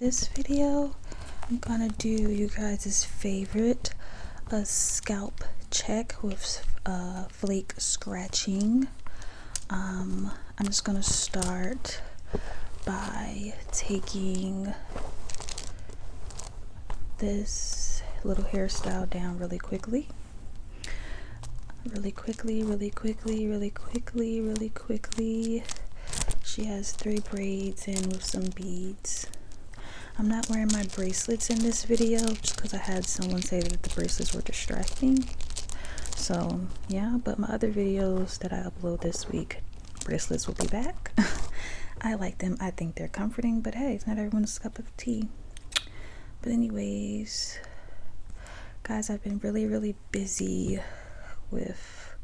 This video, I'm gonna do you guys' favorite, a scalp check with flake scratching. I'm just gonna start by taking this little hairstyle down really quickly. She has 3 braids in with some beads. I'm not wearing my bracelets in this video just because I had someone say that the bracelets were distracting. So yeah, but my other videos that I upload this week, bracelets will be back. I like them. I think they're comforting, but hey, it's not everyone's cup of tea. But anyways, guys, I've been really busy with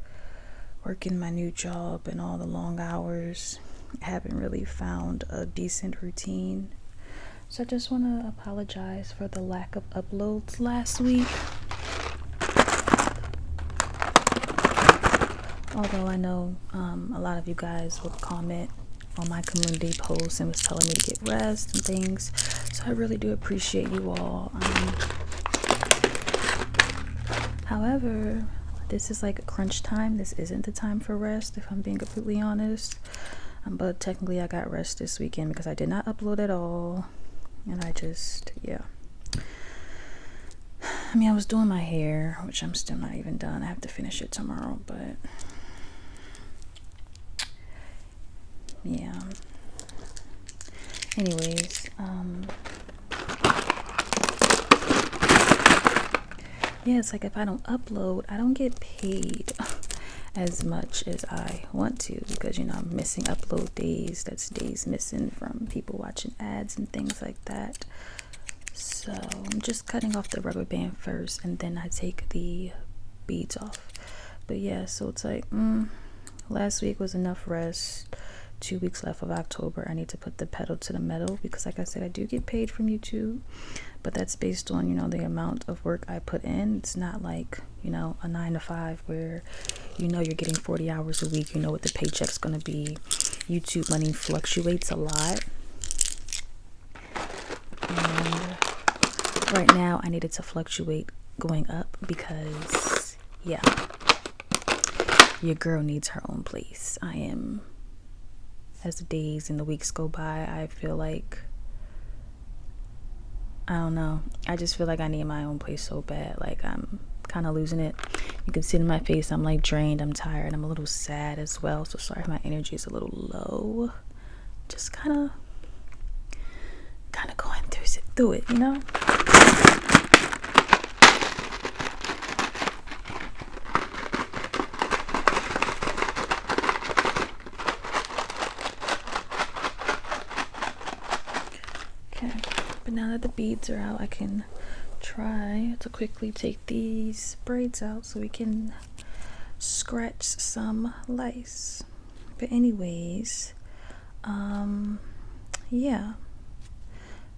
working my new job and all the long hours. I haven't really found a decent routine. So I just want to apologize for the lack of uploads last week. Although I know a lot of you guys would comment on my community posts and was telling me to get rest and things. So I really do appreciate you all. However, this is like a crunch time. This isn't the time for rest, if I'm being completely honest. But technically I got rest this weekend because I did not upload at all. And I just, yeah. I mean, I was doing my hair, which I'm still not even done. I have to finish it tomorrow, but yeah. Anyways, yeah, it's like if I don't upload, I don't get paid as much as I want to, because, you know, I'm missing upload days. That's days missing from people watching ads and things like that. So I'm just cutting off the rubber band first, and then I take the beads off. But yeah, so it's like last week was enough rest. 2 weeks left of October. I need to put the pedal to the metal because, like I said, I do get paid from YouTube, but that's based on, you know, the amount of work I put in. It's not like, you know, a 9 to 5 where, you know, you're getting 40 hours a week. You know what the paycheck's gonna be. YouTube money fluctuates a lot, and right now I need it to fluctuate going up because, yeah, your girl needs her own place. As the days and the weeks go by, I feel like, I don't know, I just feel like I need my own place so bad. Like, I'm kind of losing it. You can see it in my face. I'm like drained, I'm tired, I'm a little sad as well. So sorry if my energy is a little low. Just kind of going through it, you know. Okay, but now that the beads are out, I can try to quickly take these braids out so we can scratch some lice. But anyways, yeah,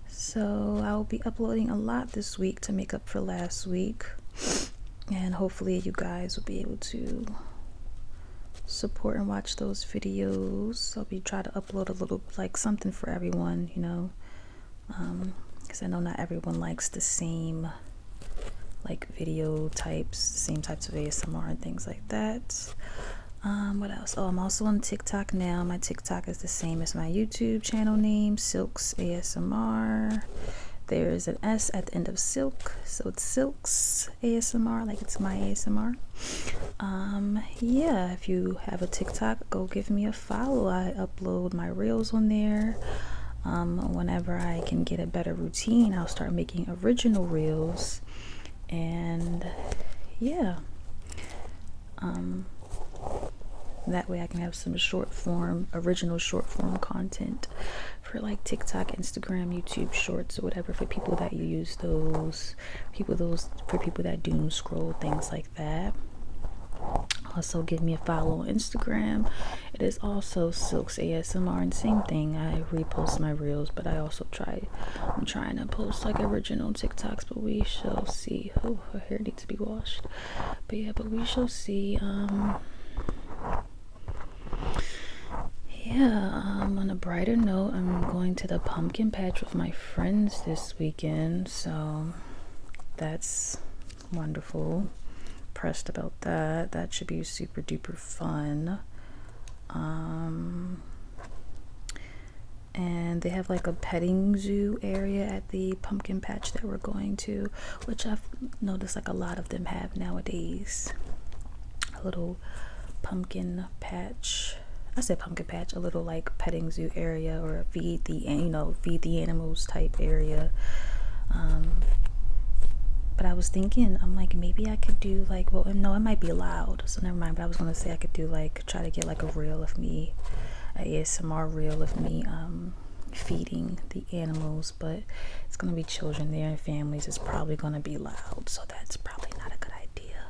so I'll be uploading a lot this week to make up for last week, and hopefully you guys will be able to support and watch those videos. I'll be trying to upload a little, like, something for everyone, you know, because I know not everyone likes the same, like, video types, the same types of ASMR and things like that. What else? Oh, I'm also on TikTok now. My TikTok is the same as my YouTube channel name, Silks ASMR. There's an S at the end of Silk, so it's Silks ASMR, like it's my ASMR. Yeah, if you have a TikTok, go give me a follow. I upload my reels on there. Whenever I can get a better routine, I'll start making original reels, and yeah, that way I can have some original short form content for like TikTok, Instagram, YouTube Shorts, or whatever, for people that use those, for people that doom scroll, things like that. Also, give me a follow on Instagram. It is also Silks ASMR, and same thing, I repost my reels, but I'm trying to post like original TikToks, but we shall see. Oh, her hair needs to be washed. But yeah, we shall see. Yeah, yeah, on a brighter note, I'm going to the pumpkin patch with my friends this weekend, so that's wonderful. Pressed about that. That should be super duper fun. And they have like a petting zoo area at the pumpkin patch that we're going to, which I've noticed like a lot of them have nowadays. A little pumpkin patch. I said pumpkin patch, a little like petting zoo area, or a feed the animals type area. But I was thinking, I'm like, maybe I could do like, well, no, it might be loud, so never mind. But I was gonna say I could do like, try to get like a reel of me, a ASMR reel of me feeding the animals, but it's gonna be children there and families. It's probably gonna be loud, so that's probably not a good idea.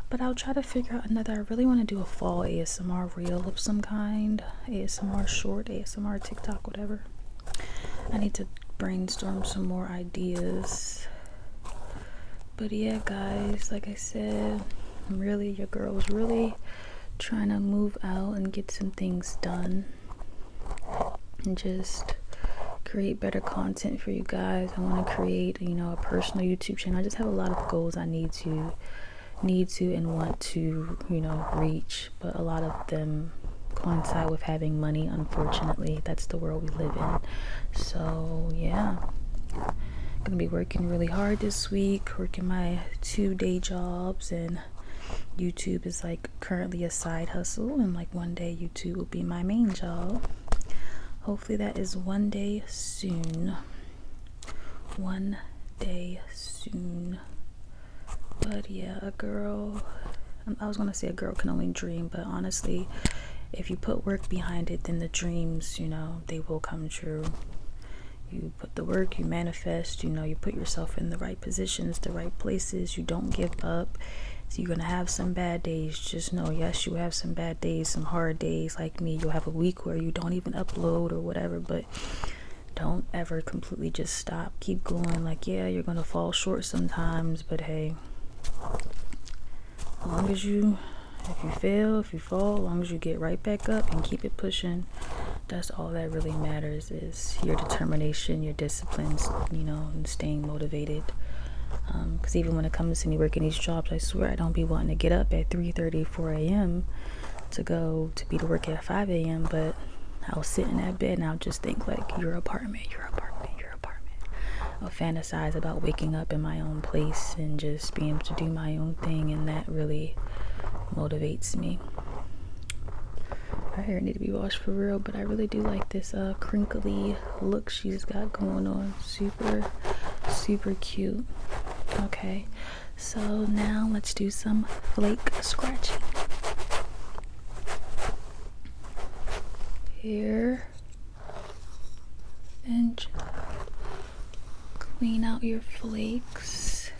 But I'll try to figure out another. I really want to do a fall ASMR reel of some kind, ASMR short, ASMR TikTok, whatever. I need to brainstorm some more ideas. But yeah, guys, like I said, your girl was really trying to move out and get some things done and just create better content for you guys. I want to create, a personal YouTube channel. I just have a lot of goals I need to and want to, reach, but a lot of them coincide with having money. Unfortunately, that's the world we live in. So yeah, gonna be working really hard this week, working my 2 day jobs, and YouTube is like currently a side hustle, and like one day YouTube will be my main job. Hopefully that is one day soon. But yeah, I was gonna say a girl can only dream, but honestly, if you put work behind it, then the dreams, they will come true. You put the work, you manifest, you put yourself in the right positions, the right places, you don't give up. So you're gonna have some bad days. Just know, yes, you have some bad days, some hard days. Like me, you'll have a week where you don't even upload or whatever, but don't ever completely just stop. Keep going. Like, yeah, you're gonna fall short sometimes, but hey, as long as if you fall, as long as you get right back up and keep it pushing, that's all that really matters, is your determination, your discipline, and staying motivated. Because even when it comes to me working these jobs, I swear I don't be wanting to get up at 3:30, 4 a.m. to be to work at 5 a.m. But I'll sit in that bed and I'll just think like, your apartment. I'll fantasize about waking up in my own place and just being able to do my own thing, and that really motivates me. Her hair need to be washed for real, but I really do like this crinkly look she's got going on. Super, super cute. Okay, so now let's do some flake scratching. Here, and clean out your flakes.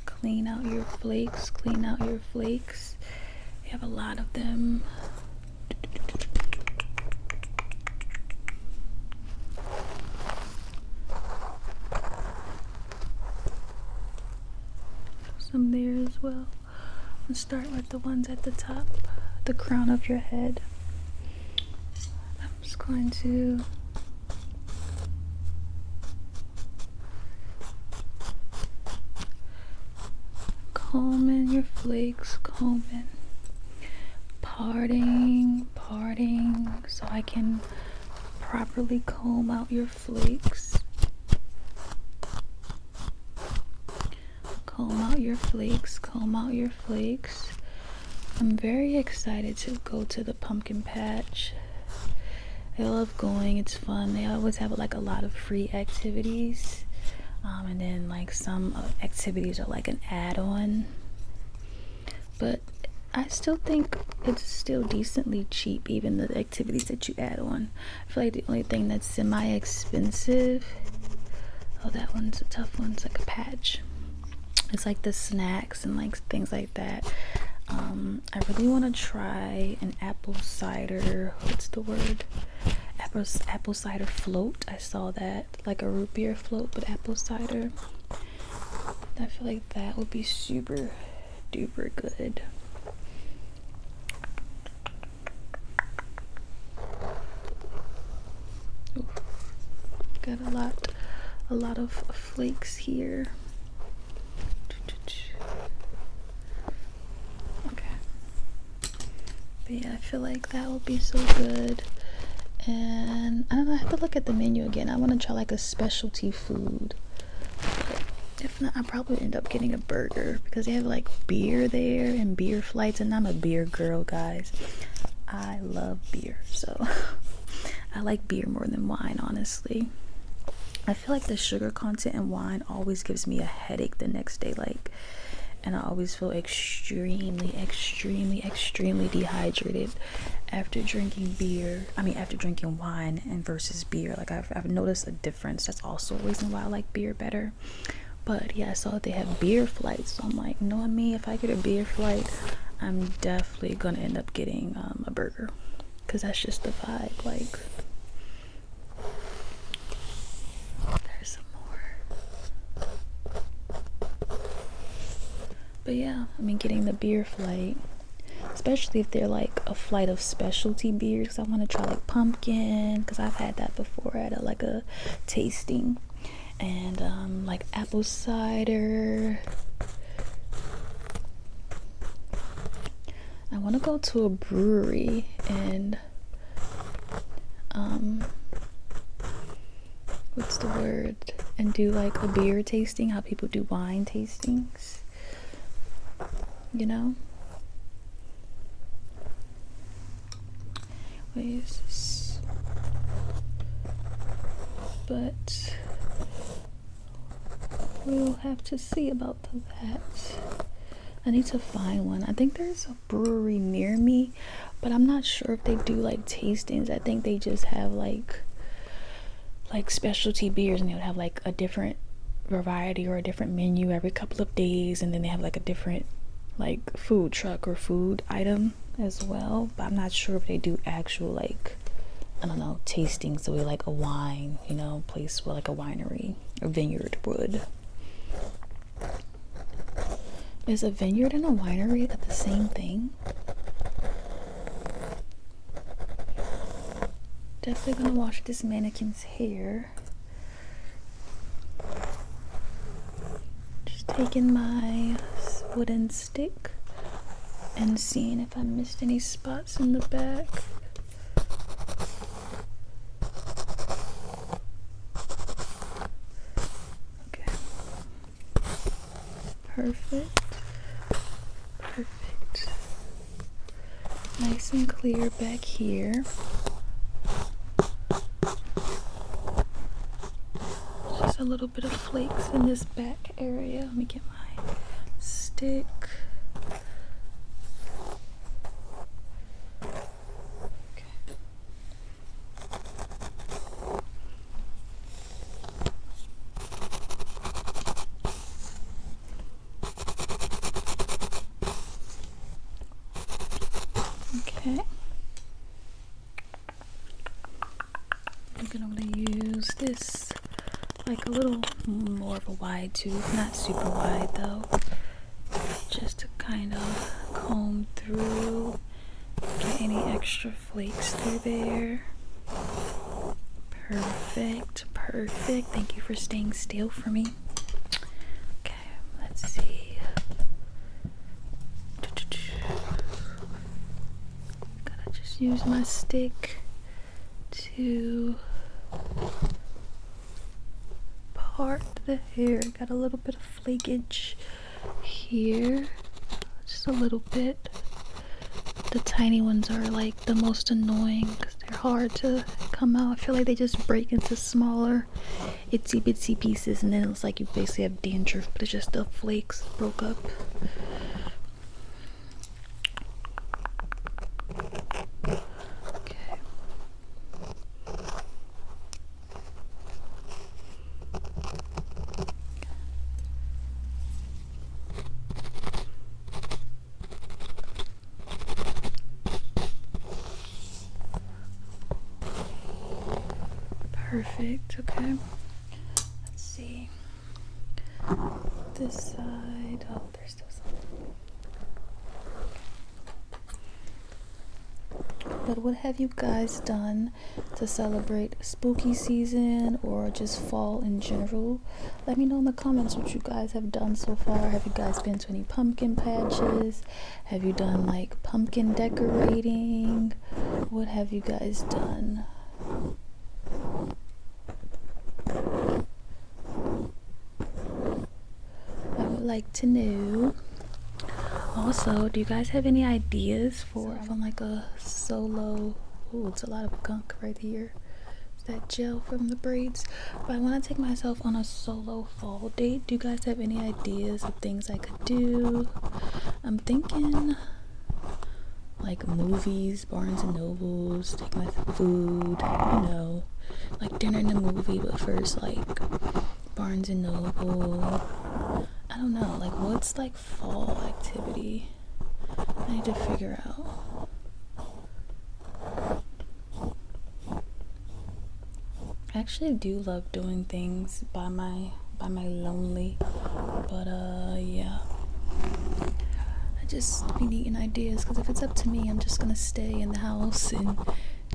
You have a lot of them. Some there as well. Let's start with the ones at the top, the crown of your head. I'm just going to comb in your flakes, parting, so I can properly comb out your flakes. Comb out your flakes. I'm very excited to go to the pumpkin patch. I love going, it's fun. They always have like a lot of free activities. And then like some activities are like an add-on. But I still think it's still decently cheap, even the activities that you add on. I feel like the only thing that's semi-expensive, oh, that one's a tough one, it's like a patch. It's like the snacks and like things like that. I really want to try an apple cider, apple cider float. I saw that, like a root beer float, but apple cider. I feel like that would be super duper good. got a lot of flakes here. Okay. But yeah, I feel like that would be so good. And I don't know, I have to look at the menu again. I want to try like a specialty food. But if not, I probably end up getting a burger because they have like beer there and beer flights, and I'm a beer girl, guys. I love beer, so I like beer more than wine, honestly. I feel like the sugar content in wine always gives me a headache the next day, like, and I always feel extremely dehydrated after drinking beer. I mean, after drinking wine and versus beer. Like, I've noticed a difference. That's also a reason why I like beer better. But yeah, I saw that they have beer flights, so I'm like, you know what I mean? If I get a beer flight, I'm definitely gonna end up getting a burger, because that's just the vibe. Like, there's some more. But yeah, I mean, getting the beer flight, especially if they're like a flight of specialty beers, because I want to try like pumpkin, because I've had that before at a tasting, and like apple cider. I want to go to a brewery and what's the word, and do like a beer tasting, how people do wine tastings, you know. What is this? But we'll have to see about that. I need to find one. I think there's a brewery near me, but I'm not sure if they do like tastings. I think they just have like specialty beers, and they would have like a different variety or a different menu every couple of days, and then they have like a different like food truck or food item as well. But I'm not sure if they do actual like, I don't know, tastings the way like a wine, you know, place where like a winery or vineyard would. Is a vineyard and a winery the same thing? Definitely gonna wash this mannequin's hair. Just taking my wooden stick and seeing if I missed any spots in the back. Okay. Perfect. Nice and clear back here. Just a little bit of flakes in this back area. Let me get my stick. Okay. I'm gonna use this, like a little more of a wide tooth, not super wide though, just to kind of comb through, get any extra flakes through there. Perfect. Thank you for staying still for me. Okay, let's see. Gotta just use my stick to part the hair. Got a little bit of flakage here, just a little bit. The tiny ones are like the most annoying because they're hard to come out. I feel like they just break into smaller itsy bitsy pieces, and then it's like you basically have dandruff, but it's just the flakes broke up. Perfect. Okay. Let's see. This side. Oh, there's still some. But what have you guys done to celebrate spooky season or just fall in general? Let me know in the comments what you guys have done so far. Have you guys been to any pumpkin patches? Have you done like pumpkin decorating? What have you guys done? I would like to know. Also, do you guys have any ideas for on like a solo? Oh, it's a lot of gunk right here. It's that gel from the braids. But I want to take myself on a solo fall date. Do you guys have any ideas of things I could do? I'm thinking like movies, Barnes and Nobles, take my food, you know, like dinner and a movie, but first like Barnes and Noble. I don't know, like what's like fall activity? I need to figure out. I actually do love doing things by my lonely, but yeah. I just be needing ideas, because if it's up to me, I'm just gonna stay in the house and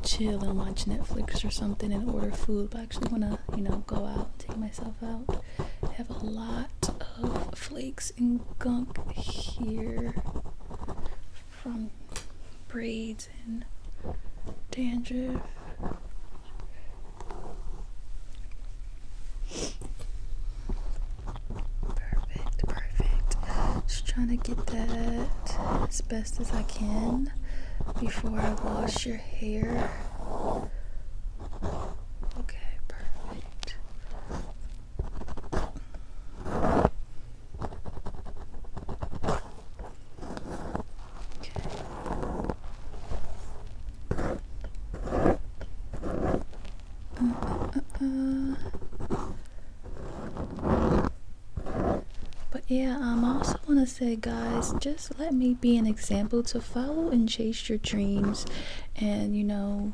chill and watch Netflix or something and order food. But I actually wanna, you know, go out, take myself out. I have a lot of flakes and gunk here from braids and dandruff. Perfect. Just trying to get that as best as I can before I wash your hair. Okay, perfect. But yeah, I also want to say, guys, just let me be an example to follow and chase your dreams, and you know,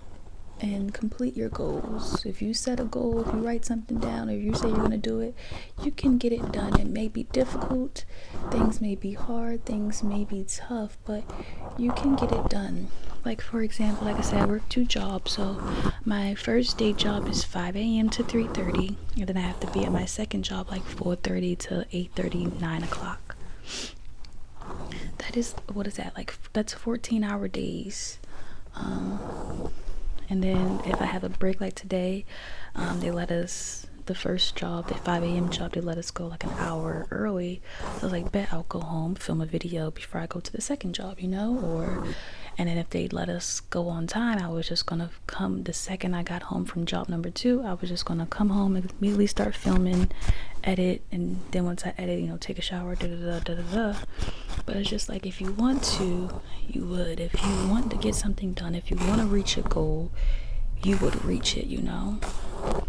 and complete your goals. If you set a goal, if you write something down, or if you say you're gonna do it, you can get it done. It may be difficult, things may be hard, things may be tough, but you can get it done. Like for example, like I said, I work 2 jobs. So my first day job is 5 a.m. to 3:30, and then I have to be at my second job like 4:30 to 8:30, 9 o'clock. That is, what is that, like that's 14-hour days. And then if I have a break like today, they let us, the first job, the 5 a.m. job, they let us go like an hour early. So I was like, bet I'll go home, film a video before I go to the second job, you know? Or, and then if they let us go on time, I was just gonna come, the second I got home from job number 2, I was just gonna come home and immediately start filming, edit, and then once I edit, you know, take a shower, da-da-da. But it's just like, if you want to, you would. If you want to get something done, if you want to reach a goal, you would reach it, you know?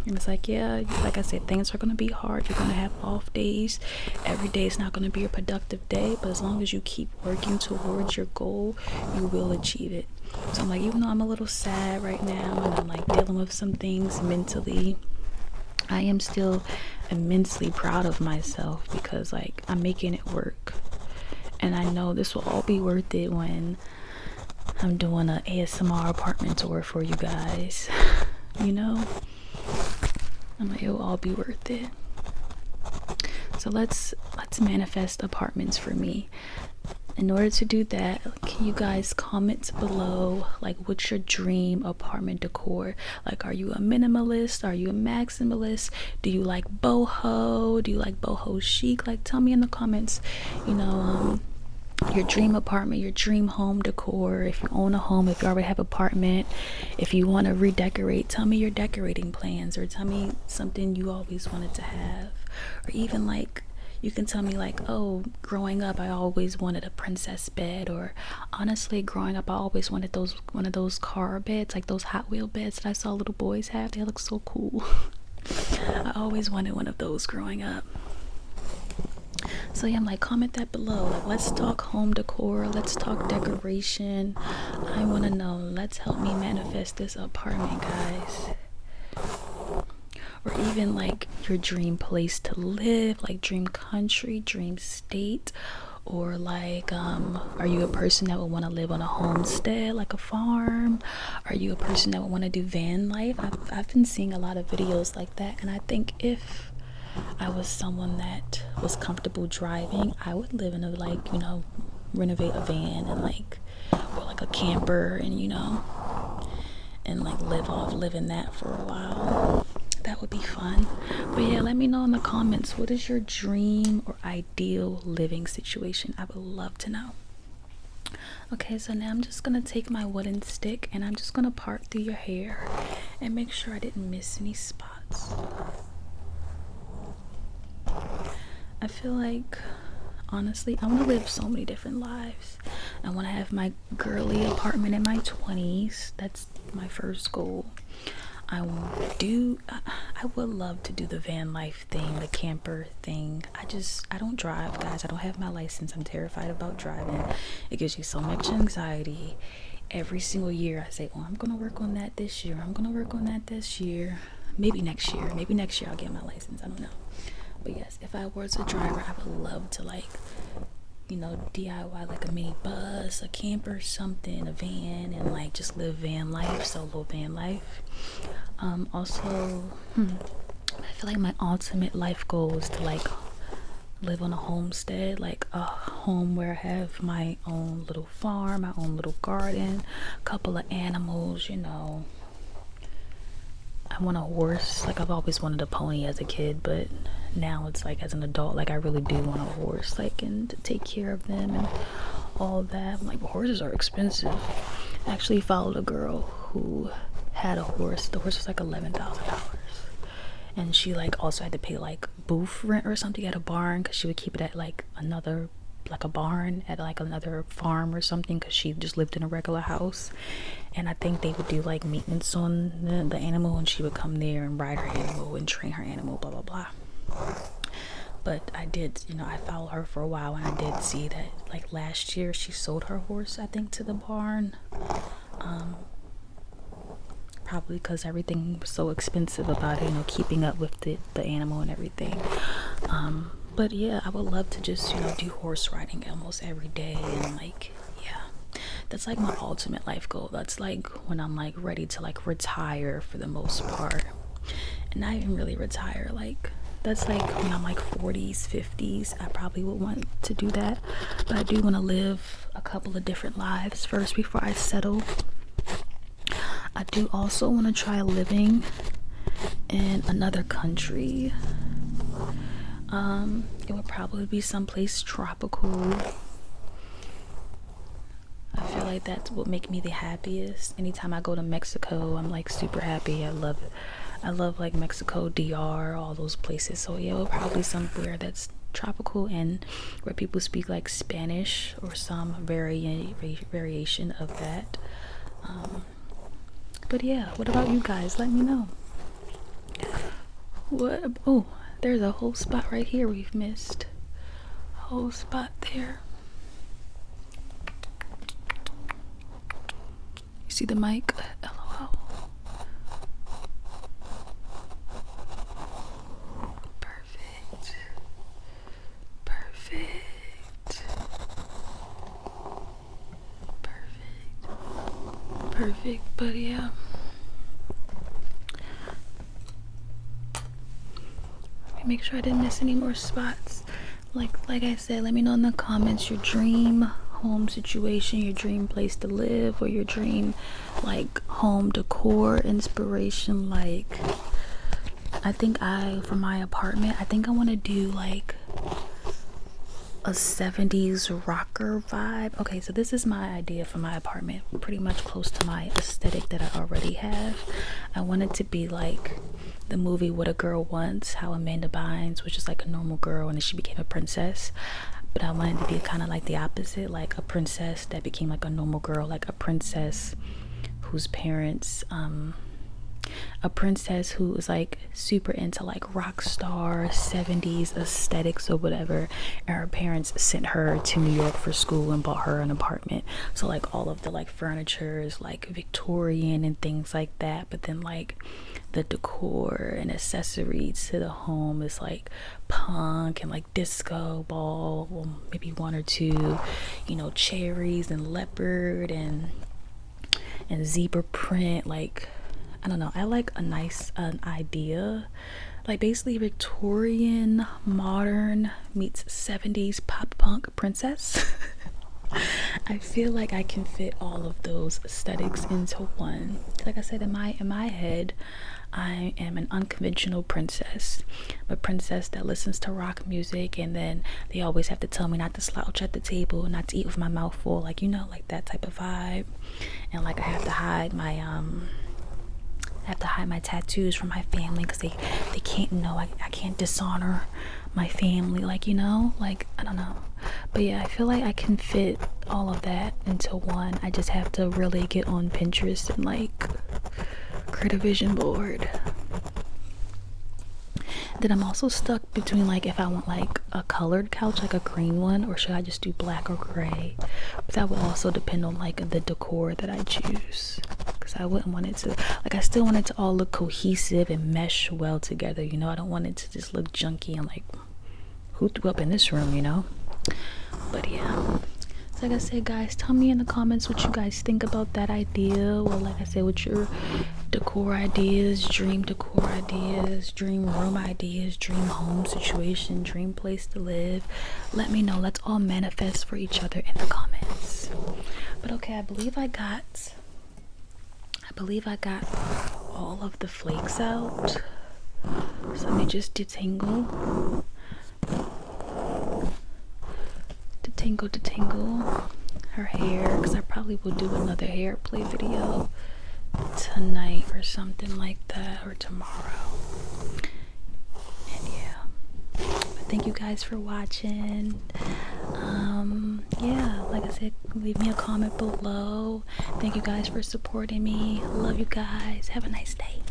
And it's like, yeah, like I said, things are going to be hard. You're going to have off days. Every day is not going to be a productive day, but as long as you keep working towards your goal, you will achieve it. So I'm like, even though I'm a little sad right now and I'm like dealing with some things mentally, I am still immensely proud of myself, because like I'm making it work. And I know this will all be worth it when I'm doing an ASMR apartment tour for you guys. You know, I'm like, it'll all be worth it. So let's manifest apartments for me. In order to do that, can you guys comment below, like, what's your dream apartment decor? Like, are you a minimalist? Are you a maximalist? Do you like boho? Do you like boho chic? Like, tell me in the comments, you know, your dream apartment, your dream home decor. If you own a home, if you already have an apartment, if you want to redecorate, tell me your decorating plans, or tell me something you always wanted to have. Or even like, you can tell me like, oh, growing up I always wanted a princess bed, or honestly growing up I always wanted one of those car beds, like those Hot Wheel beds that I saw little boys have. They look so cool. I always wanted one of those growing up. So yeah, I'm like, comment that below. Like, let's talk home decor, let's talk decoration. I want to know. Let's help me manifest this apartment, guys. Or even like your dream place to live, like dream country, dream state, Or like, are you a person that would want to live on a homestead, like a farm? Are you a person that would want to do van life? I've been seeing a lot of videos like that, and I think if I was someone that was comfortable driving, I would live in a, like, you know, renovate a van and like, or like a camper, and you know, and like live in that for a while. That would be fun. But yeah, let me know in the comments, what is your dream or ideal living situation? I would love to know. Okay, so now I'm just gonna take my wooden stick and I'm just gonna part through your hair and make sure I didn't miss any spots. I feel like, honestly, I want to live so many different lives. I want to have my girly apartment in my 20s. That's my first goal. I would love to do the van life thing, the camper thing. I don't drive, guys. I don't have my license. I'm terrified about driving. It gives you so much anxiety. Every single year I say, oh, I'm gonna work on that this year. I'm gonna work on that this year. Maybe next year I'll get my license. I don't know. But yes, if I was a driver, I would love to, like, you know, DIY like a mini bus, a camper, something, a van, and like just live van life, solo van life. Also, I feel like my ultimate life goal is to like live on a homestead, like a home where I have my own little farm, my own little garden, a couple of animals, you know. I want a horse. Like, I've always wanted a pony as a kid, but now it's like as an adult, like I really do want a horse, like, and to take care of them and all that. I'm like, horses are expensive. I actually followed a girl who had a horse. The horse was like $11,000, and she like also had to pay like booth rent or something at a barn, because she would keep it at like another, like a barn at like another farm or something, because she just lived in a regular house. And I think they would do like maintenance on the animal, and she would come there and ride her animal and train her animal, blah blah blah. But I did, you know, I followed her for a while, and I did see that like last year she sold her horse, I think, to the barn. Probably because everything was so expensive about it, you know, keeping up with the animal and everything. But yeah, I would love to just, you know, do horse riding almost every day, and like, yeah, that's like my ultimate life goal. That's like when I'm like ready to like retire for the most part, and not even really retire, like that's like when I'm like 40s, 50s, I probably would want to do that. But I do want to live a couple of different lives first before I settle. I do also want to try living in another country. It would probably be someplace tropical. I feel like that's what make me the happiest. Anytime I go to Mexico, I'm like super happy. I love like Mexico, DR, all those places. So yeah, it would probably somewhere that's tropical and where people speak like Spanish or some variation of that. But yeah, what about you guys? Let me know. Oh, there's a whole spot right here we've missed. A whole spot there. You see the mic? LOL. Perfect. But yeah. Let me make sure I didn't miss any more spots. Like I said, let me know in the comments your dream home situation, your dream place to live, or your dream like home decor inspiration. Like, I think for my apartment, I think I want to do like a 70s rocker vibe. Okay, so this is my idea for my apartment, pretty much close to my aesthetic that I already have. I want it to be like the movie What a Girl Wants, how Amanda Bynes was just like a normal girl and then she became a princess. But I wanted to be kind of like the opposite, like a princess that became like a normal girl, like a princess whose parents a princess who was like super into like rock star 70s aesthetics or whatever, and her parents sent her to New York for school and bought her an apartment. So like all of the like furniture is like Victorian and things like that, but then like the decor and accessories to the home is like punk and like disco ball, well, maybe one or two, you know, cherries and leopard and zebra print. Like, I don't know, I like a nice idea, like basically Victorian modern meets 70s pop punk princess. I feel like I can fit all of those aesthetics into one. Like I said, in my head, I am an unconventional princess, a princess that listens to rock music, and then they always have to tell me not to slouch at the table, not to eat with my mouth full, like, you know, like that type of vibe. And like I have to hide my tattoos from my family because they can't know. I can't dishonor my family, like, you know, like, I don't know. But yeah, I feel like I can fit all of that into one. I just have to really get on Pinterest and like create a vision board. Then I'm also stuck between like if I want like a colored couch, like a green one, or should I just do black or gray. But that would also depend on like the decor that I choose, because I wouldn't want it to, like, I still want it to all look cohesive and mesh well together, you know. I don't want it to just look junky and like, who threw up in this room, you know. But yeah, so like I said, guys, tell me in the comments what you guys think about that idea. Well, like I said, what your decor ideas, dream decor ideas, dream room ideas, dream home situation, dream place to live. Let me know. Let's all manifest for each other in the comments. But okay, I believe I got all of the flakes out. So let me just detangle her hair, because I probably will do another hair play video tonight or something like that, or tomorrow. And yeah, but thank you guys for watching. Yeah, like I said, leave me a comment below. Thank you guys for supporting me. Love you guys. Have a nice day.